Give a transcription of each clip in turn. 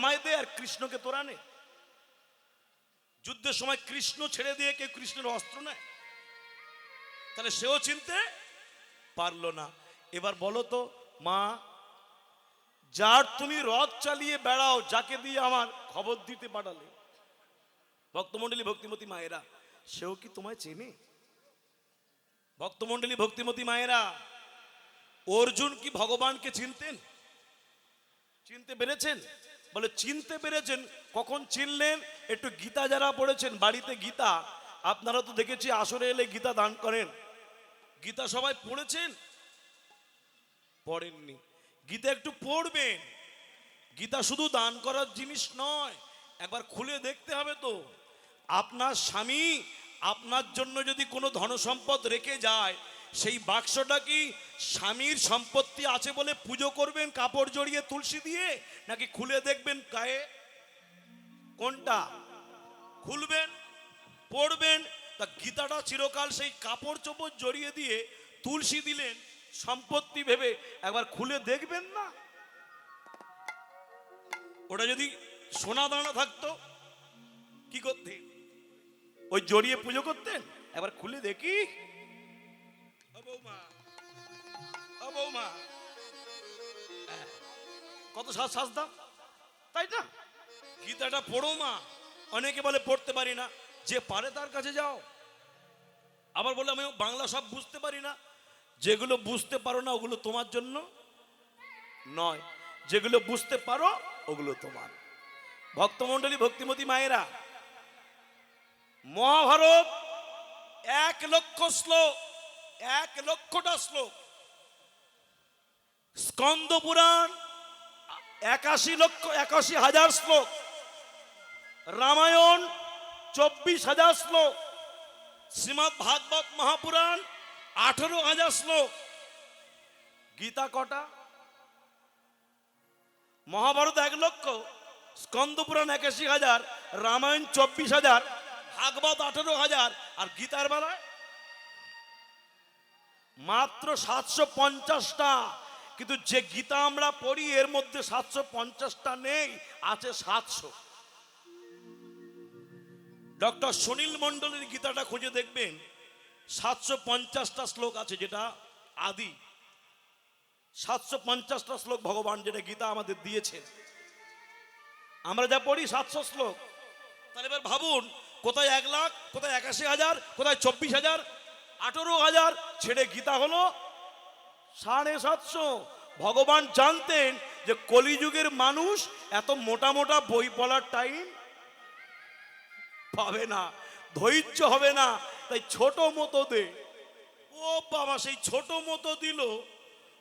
আমায় দে আর কৃষ্ণকে তোরা নে। যুদ্ধের সময় কৃষ্ণ ছেড়ে দিয়ে কেউ কৃষ্ণের অস্ত্র নেয়? তাহলে সেও চিনতে পারলো না। এবার বলো তো মা, যার তুমি রথ চালিয়ে বেড়াও, যাকে দিয়ে আমার খবর দিতে পাঠালে, ভক্তমণ্ডলী ভক্তিমতী মায়েরা, সেও কি তোমায় চেনে? ভক্তমণ্ডলী ভক্তিমতী মায়েরা, অর্জুন কি ভগবানকে চিনতেন? চিনতে পেরেছেন? বলে চিনতে পেরেছেন। কখন চিনলেন? একটু গীতা যারা পড়েছেন বাড়িতে, গীতা আপনারা তো দেখেছি আসরে এলে গীতা দান করেন। গীতা সবাই পড়েছেন? পড়েননি? গীতা একটু পড়বেন। গীতা শুধু দান করার জিনিস নয়, একবার খুলে দেখতে হবে তো। আপনার স্বামী আপনার জন্য যদি কোনো ধনসম্পদ রেখে যায়, সেই বাক্সটা কি স্বামীর সম্পত্তি আছে বলে পুজো করবেন কাপড় জড়িয়ে তুলসী দিয়ে, নাকি খুলে দেখবেন গায়ে? কোনটা খুলবেন? পড়বেন। তা গীতাটা চিরকাল সেই কাপড় চোপড় জড়িয়ে দিয়ে তুলসী দিলেন সম্পত্তি ভেবে, একবার খুলে দেখবেন না? ওটা যদি সোনা দানা থাকতো কি করতেন? ওই জড়িয়ে পুজো করতেন? একবার খুলে দেখি। বৌমা কত সাজদাম, তাই না? গীতাটা পড়ো মা। অনেকে বলে পড়তে পারি না, যে পারে তার কাছে যাও। আবার বলে আমি বাংলা সব বুঝতে পারি না। যেগুলো বুঝতে পারো না ওগুলো তোমার জন্য নয়, যেগুলো বুঝতে পারো ওগুলো তোমার। ভক্তমণ্ডলী ভক্তিমতী মায়েরা, মহাভারত 1,00,000 শ্লোক, 1,00,000টা শ্লোক। স্কন্দ পুরাণ 81,000 শ্লোক। রামায়ণ 24,000 শ্লোক। শ্রীমদ্ ভাগবত মহাপুরাণ 18,000 শ্লোক। গীতা কটা? মহাভারত 1,00,000, স্কন্দ পুরাণ 81,000, রামায়ণ 24,000, ভাগবত 18,000, আর গীতার বেলায় মাত্র 750টা। কিন্তু যে গীতা আমরা পড়ি এর মধ্যে 750টা নেই, আছে 700। ডক্টর সুনীল মণ্ডলের গীতাটা খুঁজে দেখবেন, 750টা শ্লোক আছে, যেটা আদি। 750টা শ্লোক ভগবান যেটা গীতা আমাদের দিয়েছেন। আমরা যা পড়ি 700 শ্লোক। তাহলে এবার ভাবুন, কোথায় 1,00,000, কোথায় 81,000, কোথায় 24,000, 18,000 ছেড়ে গীতা হলো 750। ভগবান জানতেন যে কলিযুগের মানুষ এত মোটা মোটা বই পড়ার টাইম পাবে না, ধৈর্য হবে না, তাই ছোট মতো দে। ও বাবা, সেই ছোট মতো দিল।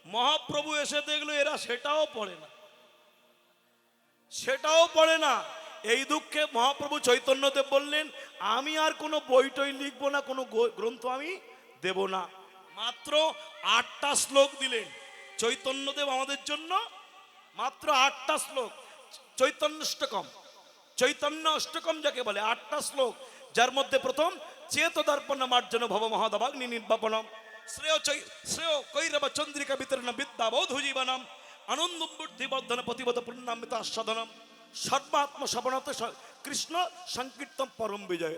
মহাপ্রভু এসে দেখলো এরা সেটাও পড়ে না, সেটাও পড়ে না। এই দুঃখে মহাপ্রভু চৈতন্যদেব বললেন, আমি আর কোনো বই টই লিখবো না, কোনো গ্রন্থ আমি দেব না। মাত্র 8টা শ্লোক দিলেন চৈতন্যদেব আমাদের জন্য, মাত্র 8টা শ্লোক। চৈতন্য অষ্টকম যাকে বলে, 8টা শ্লোক, যার মধ্যে প্রথম চেত দর্পণ মার্জন ভব মহাদবাগ্নি নির্বাপনম, শ্রেয় কৈরব চন্দ্রিকা বিতরণ বিদ্যা বৌধ জীবনম, আনন্দ বুদ্ধি বর্ধন প্রতিবদ পূর্ণামিত আস্বাদনম, সর্বাত্ম সবনত কৃষ্ণ সংকীর্তন পরম বিজয়।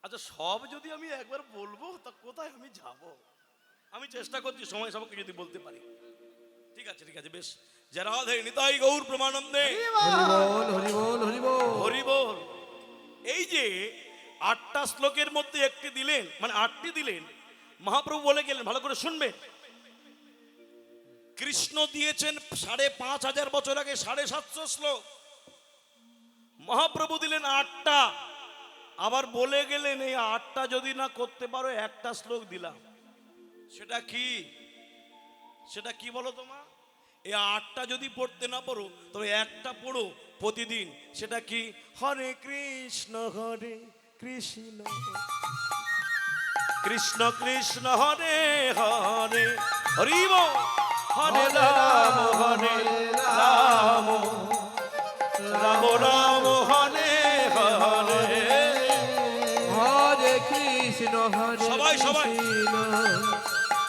আচ্ছা, সব যদি আমি একবার বলবো তা কোথায় আমি যাব? আমি চেষ্টা করছি সময় সবকে যদি বলতে পারি। ঠিক আছে, ঠিক আছে, বেশ। যারা নিতাই গৌর প্রমানন্দে, হরি বল, হরি বল, হরি বল, হরি বল। এই যে 8টা শ্লোকের মধ্যে একটি দিলেন, মানে 8টি দিলেন। মহাপ্রভু বলে গেলেন, ভালো করে শুনবেন, কৃষ্ণ দিয়েছেন 5,500 বছর আগে 750 শ্লোক, মহাপ্রভু দিলেন 8টা। আবার বলে গেলেন এই 8টা যদি না করতে পারো, একটা শ্লোক দিলাম। সেটা কি? সেটা কি বলো তোমা? এই 8টা যদি পড়তে না পারো তবে একটা পড়ো প্রতিদিন। সেটা কি? হরে কৃষ্ণ কৃষ্ণ কৃষ্ণ কৃষ্ণ হরে হরে, হরি বল, হরে রাম রাম রাম রাম হরে হরে, হরে কৃষ্ণ হরে সবাই সবাই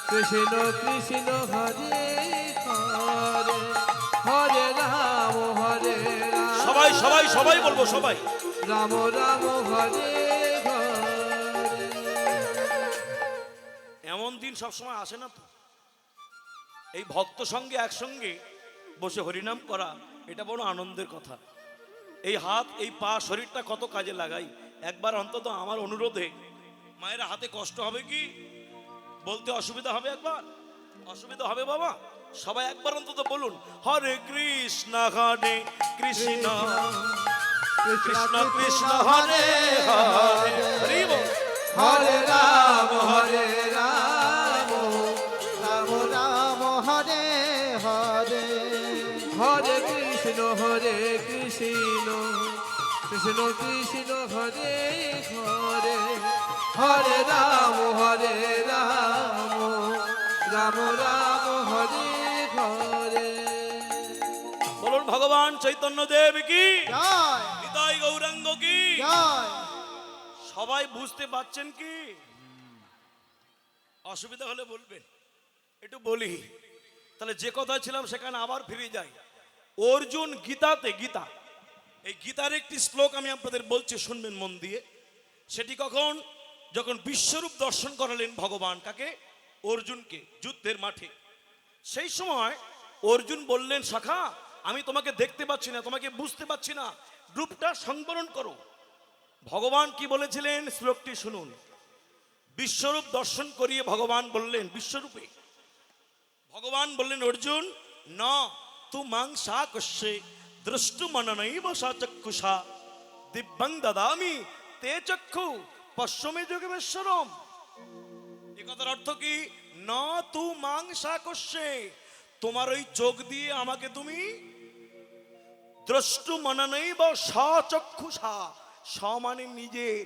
কৃষ্ণ কৃষ্ণ হরে হরে হরে রাম হরে রাম সবাই সবাই সবাই বলবো সবাই। রাম রাম হরে হরে। এমন দিন সবসময় আসে না তো, এই ভক্ত সঙ্গে একসঙ্গে বসে হরিনাম করা, এটা বড় আনন্দের কথা। এই হাত এই পা শরীরটা কত কাজে লাগাই। একবার অন্তত আমার অনুরোধে, মায়েরা হাতে কষ্ট হবে কি বলতে অসুবিধা হবে? একবার অসুবিধা হবে বাবা? সবাই একবার অন্তত বলুন, হরে কৃষ্ণ হরে কৃষ্ণ কৃষ্ণ কৃষ্ণ হরে হরে, হরি বল। হরে রাম রাম রাম হরে হরে হরে কৃষ্ণ কৃষ্ণ কৃষ্ণ হরে হরে হরে রাম রাম রাম হরে হরে। বলুন ভগবান চৈতন্য দেব কি জয় নিতাই গৌরাঙ্গ কি। জয়। সবাই বুঝতে পারছেন কি? অসুবিধা হলে বলবেন, একটু বলি। তাহলে যে কথা ছিলাম সেখানে আবার ফিরে যাই। অর্জুন গীতাতে, গীতা এই গীতার একটি শ্লোক আমি আপনাদের বলছি, শুনবেন মন দিয়ে। সেটি কখন? যখন বিশ্বরূপ দর্শন করালেন ভগবান কাকে? অর্জুনকে, যুদ্ধের মাঠে। সেই সময় অর্জুন বললেন, সখা আমি তোমাকে দেখতে পাচ্ছি না, তোমাকে বুঝতে পারছি না, রূপটা সংবরণ করো। ভগবান কি বলেছিলেন শ্লোকটি শুনুন। বিশ্বরূপ দর্শন করিয়ে ভগবান বললেন, বিশ্বরূপে ভগবান বললেন, অর্জুন ন তু মাং সা কশ্যে দ্রষ্টু মননৈব সা চক্ষুষা দিব্যং দদামি তে চক্ষু পশ্যমে যোগেশ্বরম। এ কথার অর্থ কি? ন তু মাং সা কশ্যে, তোমার ওই চোখ দিয়ে আমাকে তুমি দ্রষ্টু মননৈব সা চক্ষুষা, স মানে নিজের,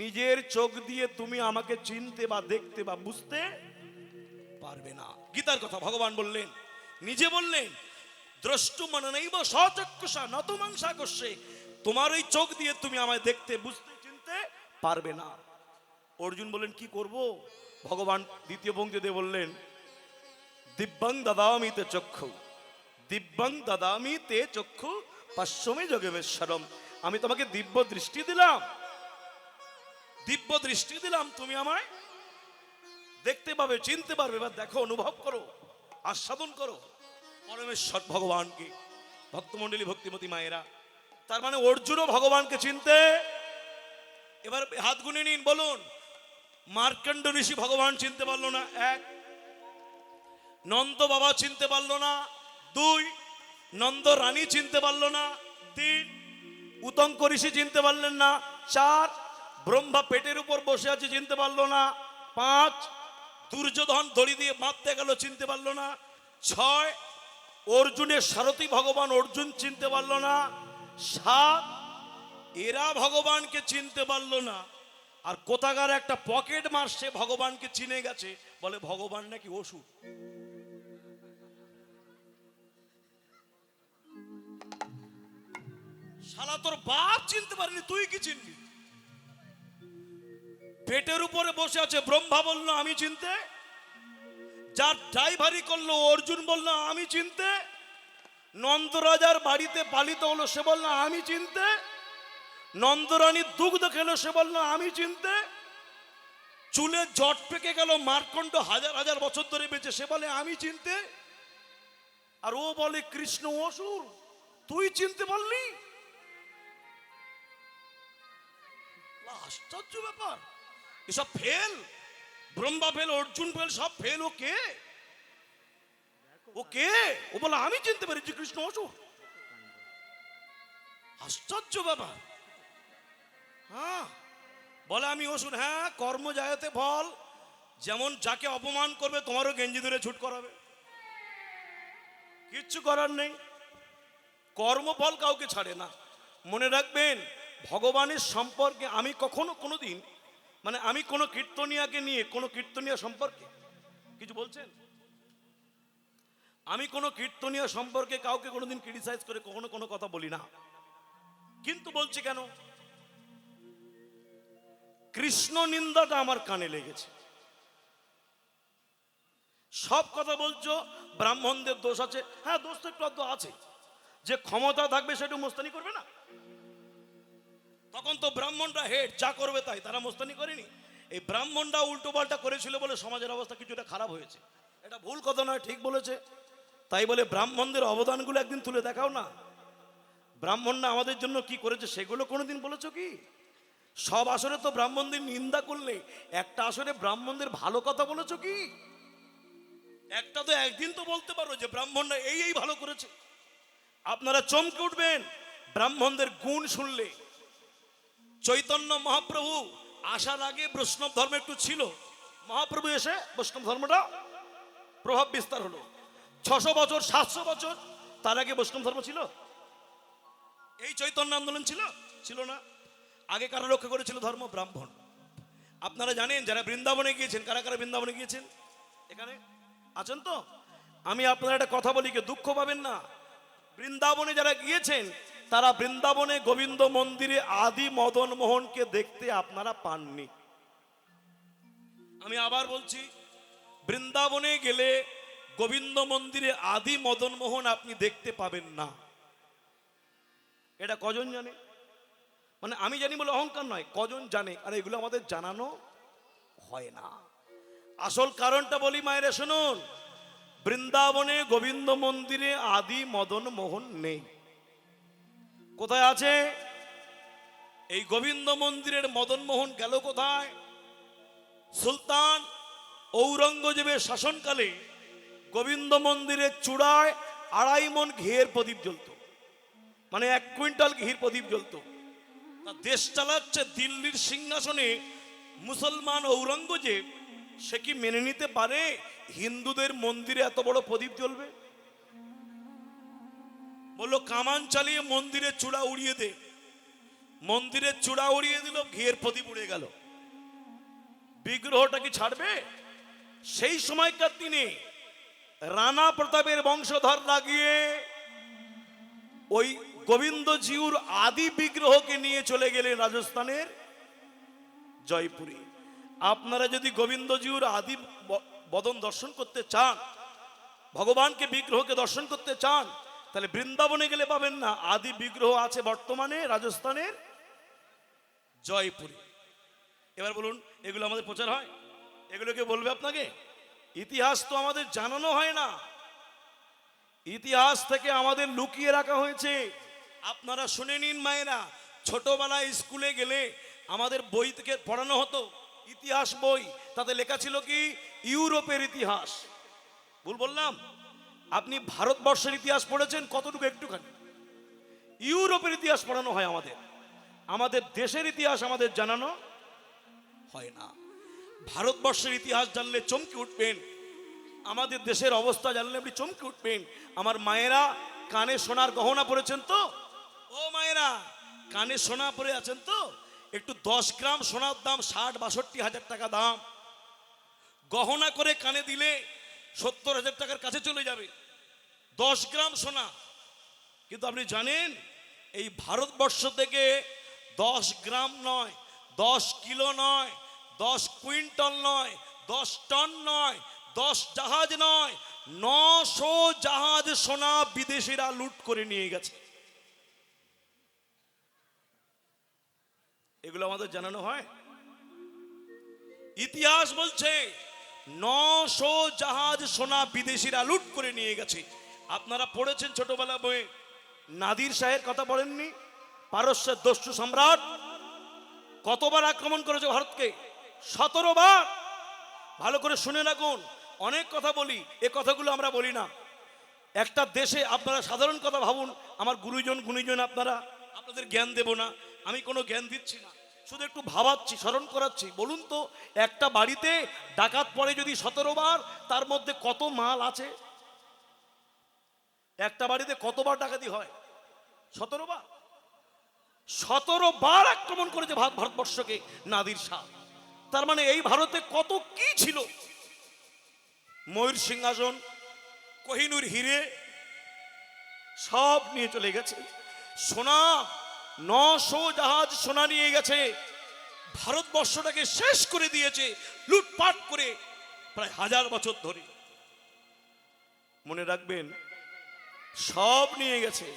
নিজের চোখ দিয়ে তুমি আমাকে চিনতে বা দেখতে বা বুঝতে পারবে না। গীতার কথা ভগবান বললেন, নিজে বললেন, দ্রষ্টু মননৈব সচক্ষুষা ন তু মাং সা কশ্যে, তোমার ওই চোখ দিয়ে তুমি আমায় দেখতে বুঝতে চিনতে পারবে না। অর্জুন বললেন, কি করব? ভগবান দ্বিতীয় পংক্তিতে বললেন, দিব্যং দদামি তে চক্ষু, দিব্যং দদামি তে চক্ষু পশ্যমে যোগেশ্বরম। আমি তোমাকে দিব্য দৃষ্টি দিলাম, দিব্য দৃষ্টি দিলাম, তুমি আমায় দেখতে পাবে, চিনতে পারবে। এবার দেখো, অনুভব করো, আস্বাদন করো পরমেশ্বর ভগবানকে। ভক্তমণ্ডলী, ভক্তিমতী মায়েরা, তার মানে অর্জুনও ভগবানকে চিনতে। এবার হাত গুনে নিন, বলুন, মার্কণ্ড ঋষি ভগবান চিনতে পারলো না, এক। নন্দ বাবা চিনতে পারলো না, দুই। নন্দ রানী চিনতে পারলো না, তিন। উতঙ্ক ঋষি চিনতে পারলেন না, চার। ব্রহ্মা পেটের উপর বসে আছে, চিনতে পারলো না, পাঁচ। দুর্যোধন দড়ি দিয়ে বাঁধতে গেল, চিনতে পারলো না, ছয়। অর্জুনের সারথী ভগবান অর্জুন চিনতে পারলো না, সাত। এরা ভগবানকে চিনতে পারলো না। আর কোথাকার একটা পকেট মার, সে ভগবানকে চিনে গেছে, বলে ভগবান নাকি অসুর। শালা তোর বাপ চিনতে পারেনি, তুই কি চিনবি? পেটের উপরে বসে আছে, ব্রহ্মা বলল আমি চিনতে। যার ড্রাইভারি করলো অর্জুন বলল আমি চিনতে। নন্দরাজার বাড়িতে পালিত হলো, সে বলল আমি চিনতে। নন্দরানীর দুগ্ধ খেলো, সে বলল আমি চিনতে। চুলে জট পেকে গেল, মার্কণ্ড হাজার হাজার বছর ধরে বেঁচে, সে বলে আমি চিনতে। আর ও বলে কৃষ্ণ অসুর, তুই চিনতে পারলি? আশ্চর্য ব্যাপার। এসব fail, Brahma fail, Arjun fail, সব ফেল। ও কে? ও কে? ও বলে আমি চিনতে পারি যে কৃষ্ণ অসুর। আশ্চর্য ব্যাপার। হ্যাঁ, বলে আমি অসুর। হ্যাঁ, কর্ম জায়তে ফল। যেমন যাকে অপমান করবে তোমারও গেঞ্জি ধরে ছুট করাবে, কিচ্ছু করার নেই। কর্মফল কাউকে ছাড়ে না। মনে রাখবেন, ভগবানের সম্পর্কে আমি কখনো কোনোদিন, মানে আমি কোনো কীর্তনিয়াকে নিয়ে, কোনো কীর্তনিয়া সম্পর্কে কিছু বলছেন, আমি কোনো কীর্তনিয়া সম্পর্কে কাউকে কোনোদিন ক্রিটিসাইজ করে কখনো কোনো কথা বলি না। কিন্তু বলছি কেন? কৃষ্ণ নিন্দাটা আমার কানে লেগেছে। সব কথা বলছো ব্রাহ্মণদের দোষ আছে। হ্যাঁ, দোষ তো একটু আধটু আছে। যে ক্ষমতা থাকবে সেটা মোস্তানি করবে না? তখন তো ব্রাহ্মণরা হেড, যা করবে তাই, তারা মোস্তানি করেনি। এই ব্রাহ্মণরা উল্টো পাল্টা করেছিল বলে সমাজের অবস্থা কিছুটা খারাপ হয়েছে। এটা ভুল কথা নয়, ঠিক বলেছে। তাই বলে ব্রাহ্মণদের অবদানগুলো একদিন তুলে দেখাও না। ব্রাহ্মণরা আমাদের জন্য কি করেছে সেগুলো কোনোদিন বলেছো কি? সব আসরে তো ব্রাহ্মণদের নিন্দা করলে, একটা আসরে ব্রাহ্মণদের ভালো কথা বলেছো কি? একটা তো একদিন তো বলতে পারো যে ব্রাহ্মণরা এই এই ভালো করেছে। আপনারা চমকে উঠবেন ব্রাহ্মণদের গুণ শুনলে। চৈতন্য মহাপ্রভু আসার আগে বৈষ্ণব ধর্ম একটু ছিল। মহাপ্রভু এসে বৈষ্ণব ধর্মটা প্রভাব বিস্তার হলো। 600 বছর 700 বছর তার আগে বৈষ্ণব ধর্ম ছিল? এই চৈতন্য আন্দোলন ছিল? ছিল না। আগে কারা রক্ষা করেছিল ধর্ম? ব্রাহ্মণ। আপনারা জানেন যারা বৃন্দাবনে গিয়েছেন, কারা কারা বৃন্দাবনে গিয়েছেন? এখানে আছেন তো? আমি আপনারা একটা কথা বলি, কে দুঃখ পাবেন না। বৃন্দাবনে যারা গিয়েছেন তারা বৃন্দাবনে গোবিন্দ মন্দিরে আদি মদন মোহনকে দেখতে আপনারা পাননি। আমি আবার বলছি, বৃন্দাবনে গেলে গোবিন্দ মন্দিরে আদি মদন মোহন আপনি দেখতে পাবেন না। এটা কজন জানে? মানে আমি জানি বলে অহংকার নয়, কজন জানে? আর এগুলো আমাদের জানানো হয় না। আসল কারণটা বলি মায়েরা শুনুন, বৃন্দাবনে গোবিন্দ মন্দিরে আদি মদন মোহন নেই। কোথায় আছে? এই গোবিন্দ মন্দিরের মদন মোহন গেল কোথায়? সুলতান ঔরঙ্গজেবের শাসনকালে গোবিন্দ মন্দিরের চূড়ায় 2.5 মণ ঘিয়ের প্রদীপ জ্বলত, মানে 1 কুইন্টাল ঘির প্রদীপ জ্বলত। তা দেশ চালাচ্ছে দিল্লির সিংহাসনে মুসলমান ঔরঙ্গজেব, সে কি মেনে নিতে পারে হিন্দুদের মন্দিরে এত বড় প্রদীপ জ্বলবে? বললো কামান চালিয়ে মন্দিরের চূড়া উড়িয়ে দে। মন্দিরের চূড়া উড়িয়ে দিল, ঘিয়ের প্রদীপ উড়ে গেল। বিগ্রহটা কি ছাড়বে? সেই সময়কার দিনে রানা প্রতাপের বংশধর লাগিয়ে ওই গোবিন্দজিউর আদি বিগ্রহকে নিয়ে চলে গেলেন রাজস্থানের জয়পুরে। আপনারা যদি গোবিন্দজিউর আদি বদন দর্শন করতে চান, ভগবানকে বিগ্রহকে দর্শন করতে চান, তাহলে বৃন্দাবনে গেলে পাবেন না। আদি বিগ্রহ আছে বর্তমানে রাজস্থানের জয়পুরে। এবার বলুন, এগুলো আমাদের প্রচার হয়? এগুলোকে বলবে আপনাকে? ইতিহাস তো আমাদের জানানো হয় না। ইতিহাস থেকে আমাদের লুকিয়ে রাখা হয়েছে। আপনারা শুনে নিন মায়েরা, ছোটবেলায় স্কুলে গেলে আমাদের বই থেকে পড়ানো হতো ইতিহাস বই, তাতে লেখা ছিল কি? ইউরোপের ইতিহাস। ভুল বললাম? আপনি ভারতবর্ষের ইতিহাস পড়েছেন কতটুকু? একটুখানি। ইউরোপের ইতিহাস পড়ানো হয় আমাদের। আমাদের দেশের ইতিহাস আমাদের জানানো হয় না। ভারতবর্ষের ইতিহাস জানলে চমকে উঠবেন, আমাদের দেশের অবস্থা জানলে আপনি চমকে উঠবেন। আমার মায়েরা কানে সোনার গহনা পরেছেন তো? ও মায়েরা, কানে সোনা পরে আছেন তো? একটু 10 গ্রাম সোনার দাম 60-62 হাজার টাকা দাম। গহনা করে কানে দিলে 70 হাজার টাকার কাছে চলে যাবে 10 গ্রাম সোনা। কিন্তু আপনি জানেন এই ভারতবর্ষ থেকে 10 গ্রাম নয়, 10 কিলো নয়, 10 কুইন্টাল নয়, 10 টন নয়, 10 জাহাজ নয়, 900 জাহাজ সোনা বিদেশিরা লুট করে নিয়ে গেছে। এগুলো আমাদের জানানো হয়? ইতিহাস বলছে 900 জাহাজ সোনা বিদেশিরা লুট করে নিয়ে গেছে। আপনারা পড়েছেন ছোটবেলা বইয়ে, নাদির শাহের কথা পড়েননি? পারস্যের দস্যু সম্রাট কতবার আক্রমণ করেছে ভারতকে? 17 বার। ভালো করে শুনে রাখুন, অনেক কথা বলি, এ কথাগুলো আমরা বলি না। একটা দেশে আপনারা সাধারণ কথা ভাবুন, আমার গুণীজন আপনারা, আপনাদের জ্ঞান দেব না, আমি কোনো জ্ঞান দিচ্ছি না, শুধু একটু ভাবাচ্ছি, স্মরণ করাচ্ছি। বলুন তো, একটা বাড়িতে ডাকাত পড়ে যদি 17 বার, তার মধ্যে কত মাল আছে? একটা বাড়িতে কতবার ডাকাতি হয়? 17 বার। 17 বার আক্রমণ করেছে ভারতবর্ষকে নাদির শাহ। তার মানে এই ভারতে কত কি ছিল? ময়ূর সিংহাসন, কোহিনূর হিরে সব নিয়ে চলে গেছে। সোনা 900 জাহাজ সোনা নিয়ে গেছে। ভারতবর্ষটাকে শেষ করে দিয়েছে লুটপাট করে প্রায় 1000 বছর ধরে। মনে রাখবেন সব নিয়ে গেছে।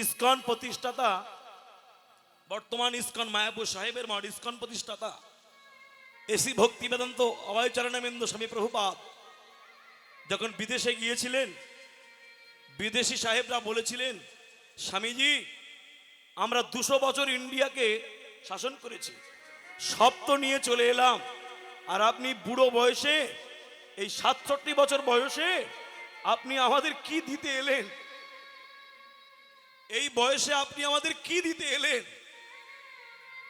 ইসকন প্রতিষ্ঠাতা, বর্তমান ইসকন মায়াপুর সাহেবের মঠ ইসকন প্রতিষ্ঠাতা এসি ভক্তি বেদান্ত অভয়চরণানন্দ স্বামী প্রভুপাদ যখন বিদেশে গিয়েছিলেন, বিদেশি সাহেবরা বলেছিলেন, স্বামীজি আমরা 200 বছর ইন্ডিয়াকে শাসন করেছি, সব তো নিয়ে চলে এলাম, আর আপনি বুড়ো বয়সে এই 67 বছর বয়সে আপনি আমাদের কি দিতে এলেন? এই বয়সে আপনি আমাদের কি দিতে এলেন?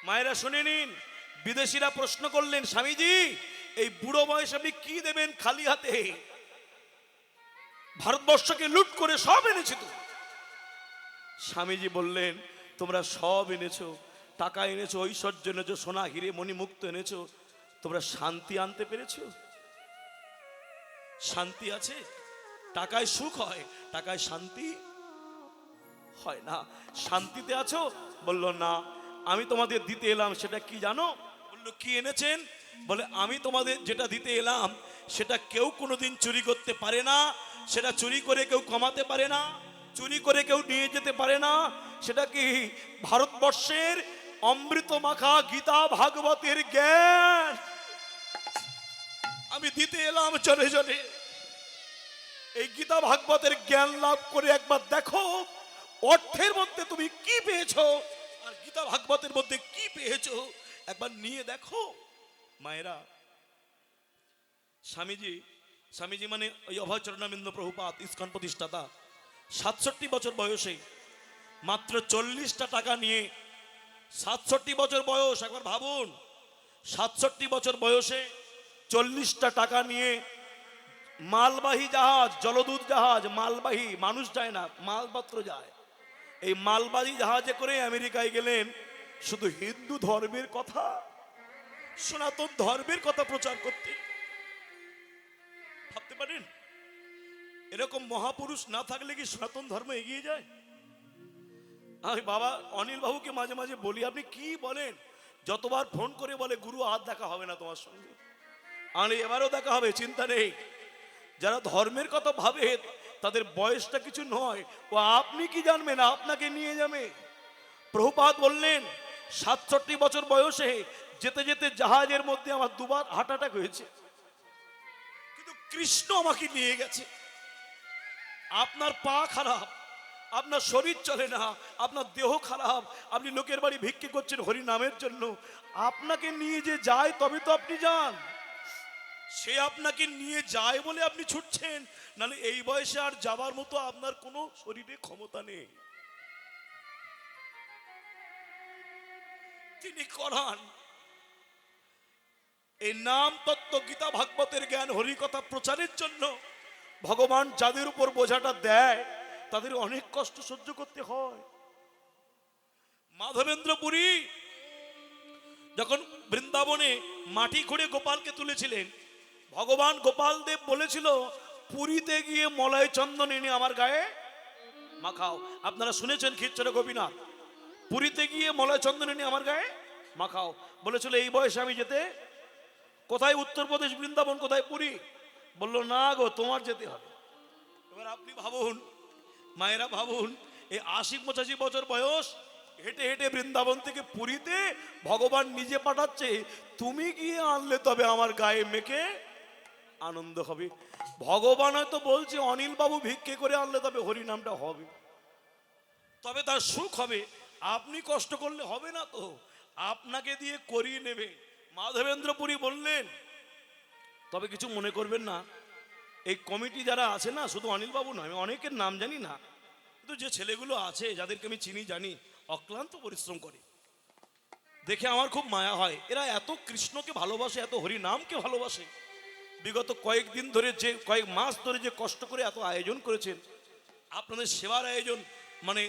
মায়েরা শুনে নিন, বিদেশিরা প্রশ্ন করলেন, স্বামীজি এই বুড়ো বয়সে আপনি কি দেবেন খালি হাতে? ভারতবর্ষকে লুট করে সব এনেছি তো। স্বামীজি বললেন, তোমরা সব এনেছো, টাকা এনেছো, ঐশ্বর্য এনেছো, সোনা হিরে মণিমুক্ত এনেছো, তোমরা শান্তি আনতে পেরেছো? শান্তি আছে? টাকায় সুখ হয়, টাকায় শান্তি হয় না। শান্তিতে আছো? বলল না, আমি তোমাদের দিতে এলাম সেটা কি জানো? বলল কি এনেছেন? বলে আমি তোমাদের যেটা দিতে এলাম সেটা কেউ কোনোদিন চুরি করতে পারে না, সেটা চুরি করে কেউ কমাতে পারে না, চুরি করে কেউ নিয়ে যেতে পারে না। সেটা কি? ভারতবর্ষের অমৃত মাখা গীতা ভাগবতের জ্ঞান আমি দিতে এলাম চলে চলে। এই গীতা ভাগবতের জ্ঞান লাভ করে একবার দেখো অর্থের মধ্যে তুমি কি পেয়েছো আর গীতা ভাগবতের মধ্যে কি পেয়েছো, একবার নিয়ে দেখো। মায়েরা, স্বামীজি মানে ওই অভয়চরণানন্দ প্রভুপাদ ইসকন প্রতিষ্ঠাতা 67 বছর বয়সে মাত্র 40টা টাকা নিয়ে, 67 বছর বয়স, একবার ভাবুন, 67 বছর বয়সে 40টা টাকা নিয়ে মালবাহী জাহাজ, জলদূত জাহাজ, মালবাহী, মানুষ যায় না, মালপত্র যায়, এই মালবাহী জাহাজে করে আমেরিকায় গেলেন শুধু হিন্দু ধর্মের কথা, সনাতন ধর্মের কথা প্রচার করতে। ভাবতে পারেন এরকম মহাপুরুষ না থাকলে কি সনাতন ধর্ম এগিয়ে যায়? আমি বাবা অনিল বাবুকে মাঝে মাঝে বলি, আপনি কি বলেন? যতবার ফোন করে বলে, গুরু আর দেখা হবে না তোমার সঙ্গে। আমি এবারও দেখা হবে, চিন্তা নেই। যারা ধর্মের কথা ভাবে তাদের বয়সটা কিছু নয়, ও আপনি কি জানবেন, আপনাকে নিয়ে যাবে। প্রভুপাদ বললেন 67 বছর বয়সে যেতে যেতে জাহাজের মধ্যে আমার 2বার হার্ট অ্যাটাক হয়েছে, কিন্তু কৃষ্ণ আমাকে নিয়ে গেছে। আপনার পা খারাপ, আপনার শরীর চলে না, আপনার দেহ খারাপ, আপনি লোকের বাড়ি ভিক্ষে করছেন হরি নামের জন্য, আপনাকে নিয়ে যে যায় তবে তো আপনি যান। সে আপনাকে নিয়ে যায় বলে আপনি ছুটছেন, নাহলে এই বয়সে আর যাবার মতো আপনার কোনো শরীরে ক্ষমতা নেই। তিনি করান এই নাম তত্ত্ব গীতা ভাগবতের জ্ঞান হরিকথা প্রচারের জন্য। ভগবান যাদের উপর বোঝাটা দেয় তাদের অনেক কষ্ট সহ্য করতে হয়। মাধবেন্দ্র পুরী যখন বৃন্দাবনে মাটি খুঁড়ে গোপালকে তুলেছিলেন, ভগবান গোপাল দেব বলেছিল পুরীতে গিয়ে মলয় চন্দন এনে আমার গায়ে মাখাও। আপনারা শুনেছেন ক্ষীরচোরা গোপীনাথ, পুরীতে গিয়ে মলয় চন্দন এনে আমার গায়ে মাখাও বলেছিল। এই বয়সে আমি যেতে, কোথায় উত্তরপ্রদেশ বৃন্দাবন, কোথায় পুরী? বলল না গো, তোমার যেতে হবে। এবার আপনি ভাবুন, মায়েরা ভাবুন, এই 80-85 বছর বয়স হেঁটে হেঁটে বৃন্দাবন থেকে পুরীতে ভগবান নিজে পাঠাচ্ছে, তুমি গিয়ে আনলে তবে আমার গায়ে মেখে আনন্দ হবে। ভগবান হয়তো বলছে অনিল বাবু ভিক্ষে করে আনলে তবে হরি নামটা হবে, তবে তার সুখ হবে। আপনি কষ্ট করলে হবে না তো, আপনাকে দিয়ে করিয়ে নেবে। মাধবেন্দ্র পুরী বললেন, তবে কিছু মনে করবেন না, এই কমিটি যারা আছে না, শুধু অনিল বাবু নয়, আমি অনেকের নাম জানি না, কিন্তু যে ছেলেগুলো আছে যাদেরকে আমি চিনি জানি, অক্লান্ত পরিশ্রম করে, দেখে আমার খুব মায়া হয়। এরা এত কৃষ্ণকে ভালোবাসে, এত হরি নামকে ভালোবাসে। বিগত কয়েকদিন ধরে, যে কয়েক মাস ধরে যে কষ্ট করে এত আয়োজন করেছেন, আপনাদের সেবার আয়োজন, মানে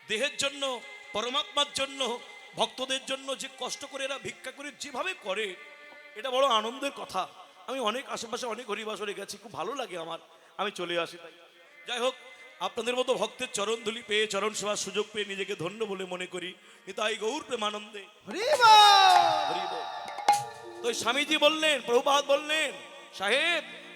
দেহের জন্য, পরমাত্মার জন্য, ভক্তদের জন্য যে কষ্ট করে এরা ভিক্ষা করে যেভাবে করে, এটা বড় আনন্দের কথা। আমি অনেক আশেপাশে অনেক হরিবাসরে গেছি, খুব ভালো লাগে আমার, আমি চলে আসি। তাই যাই হোক, আপনাদের মতো ভক্তের চরণ ধুলি পেয়ে, চরণ সেবার সুযোগ পেয়ে নিজেকে ধন্য বলে মনে করি। তাই গৌর প্রেমানন্দে হরি বল। হরি বল। তো স্বামীজি বললেন, প্রভুপাদ বললেন, সাহেব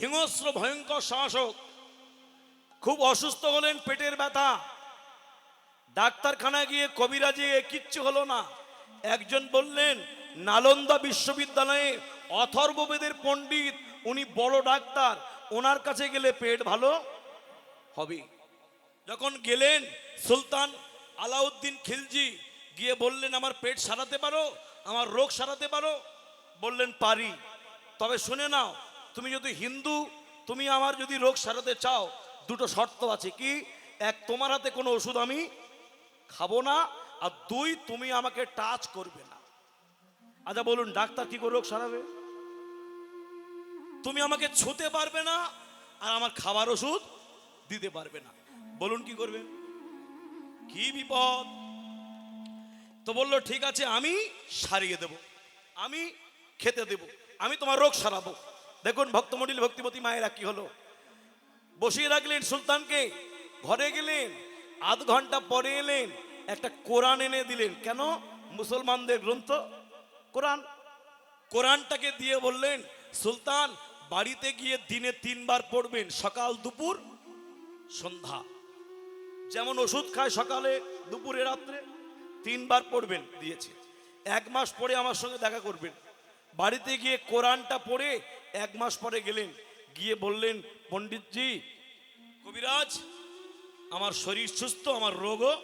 হিংস্র ভয়ঙ্কর শাসক, খুব অসুস্থ হলেন, পেটের ব্যথা। ডাক্তারখানায় গিয়ে কবিরাজে কিচ্ছু হলো না। একজন বললেন নালন্দা বিশ্ববিদ্যালয়ে অথর্ববেদের পণ্ডিত, উনি বড় ডাক্তার, ওনার কাছে গেলে পেট ভালো হবে। যখন গেলেন সুলতান আলাউদ্দিন খিলজি, গিয়ে বললেন আমার পেট সারাতে পারো, আমার রোগ সারাতে পারো? বললেন পারি, তবে শুনে নাও, তুমি যদি হিন্দু, তুমি আমার যদি রোগ সারাতে চাও, দুটো শর্ত আছে। কি? এক, তোমার হাতে কোনো ওষুধ আমি খাবো না, আর দুই, তুমি আমাকে টাচ করবে না। আচ্ছা বলুন, ডাক্তার কি করে রোগ সারাবে? তুমি আমাকে ছুঁতে পারবে না, আর আমার খাবার ওষুধ দিতে পারবে না, বলুন কি করবে? কি বিপদ! তো বললো ঠিক আছে, আমি সারিয়ে দেব, আমি খেতে দেব, আমি তোমার রোগ সারাবো। দেখুন ভক্তমণ্ডলী, ভক্তিমতী মায়েরা, কি হলো, বসিয়ে রাখলেন সুলতানকে, ঘরে গেলেন, আধ ঘন্টা পরে এলেন, একটা কোরআন এনে দিলেন। কেন? মুসলমানদের গ্রন্থ কোরআন। কোরআনটাকে দিয়ে বললেন সুলতান, বাড়িতে গিয়ে দিনে 3 বার পড়বেন, সকাল দুপুর সন্ধ্যা। যেমন ওষুধ খায় সকালে দুপুরে রাত্রে, 3 বার পড়বেন, দিয়েছে। 1 মাস পরে আমার সঙ্গে দেখা করবেন। বাড়িতে গিয়ে কোরআনটা পড়ে 1 মাস পরে গেলেন, গিয়ে বললেন পণ্ডিতজি, কবিরাজ, আমার শরীর সুস্থ, আমার রোগও